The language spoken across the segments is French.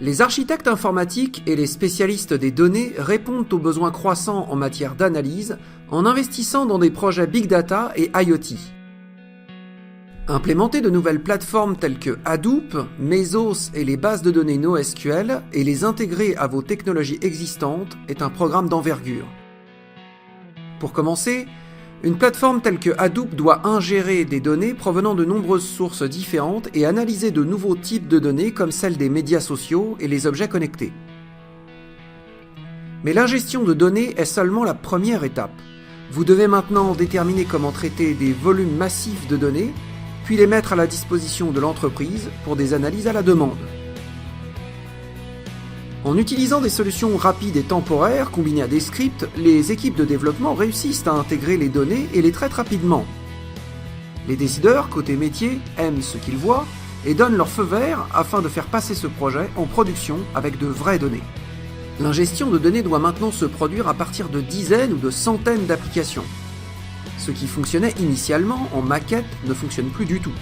Les architectes informatiques et les spécialistes des données répondent aux besoins croissants en matière d'analyse en investissant dans des projets Big Data et IoT. Implémenter de nouvelles plateformes telles que Hadoop, Mesos et les bases de données NoSQL et les intégrer à vos technologies existantes est un programme d'envergure. Pour commencer, une plateforme telle que Hadoop doit ingérer des données provenant de nombreuses sources différentes et analyser de nouveaux types de données comme celles des médias sociaux et les objets connectés. Mais l'ingestion de données est seulement la première étape. Vous devez maintenant déterminer comment traiter des volumes massifs de données, puis les mettre à la disposition de l'entreprise pour des analyses à la demande. En utilisant des solutions rapides et temporaires combinées à des scripts, les équipes de développement réussissent à intégrer les données et les traitent rapidement. Les décideurs, côté métier, aiment ce qu'ils voient et donnent leur feu vert afin de faire passer ce projet en production avec de vraies données. L'ingestion de données doit maintenant se produire à partir de dizaines ou de centaines d'applications. Ce qui fonctionnait initialement en maquette ne fonctionne plus du tout.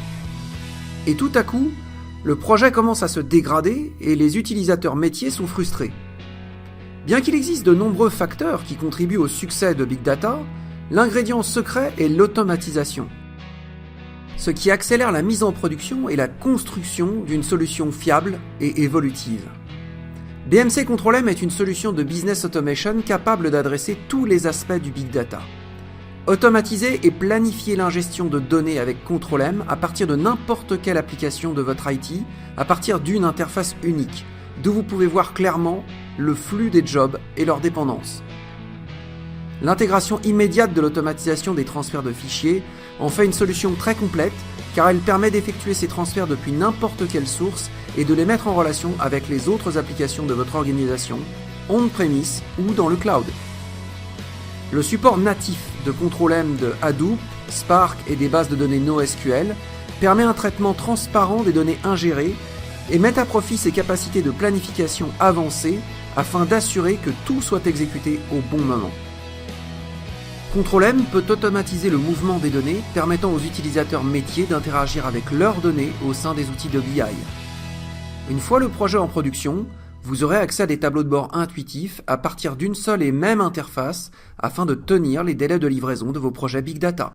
Et tout à coup, le projet commence à se dégrader et les utilisateurs métiers sont frustrés. Bien qu'il existe de nombreux facteurs qui contribuent au succès de Big Data, l'ingrédient secret est l'automatisation. Ce qui accélère la mise en production et la construction d'une solution fiable et évolutive. BMC Control-M est une solution de business automation capable d'adresser tous les aspects du Big Data. Automatiser et planifier l'ingestion de données avec Control-M à partir de n'importe quelle application de votre IT, à partir d'une interface unique, d'où vous pouvez voir clairement le flux des jobs et leurs dépendances. L'intégration immédiate de l'automatisation des transferts de fichiers en fait une solution très complète car elle permet d'effectuer ces transferts depuis n'importe quelle source et de les mettre en relation avec les autres applications de votre organisation, on-premise ou dans le cloud. Le support natif de Control-M de Hadoop, Spark et des bases de données NoSQL permet un traitement transparent des données ingérées et met à profit ses capacités de planification avancées afin d'assurer que tout soit exécuté au bon moment. Control-M peut automatiser le mouvement des données, permettant aux utilisateurs métiers d'interagir avec leurs données au sein des outils de BI. Une fois le projet en production, vous aurez accès à des tableaux de bord intuitifs à partir d'une seule et même interface afin de tenir les délais de livraison de vos projets Big Data.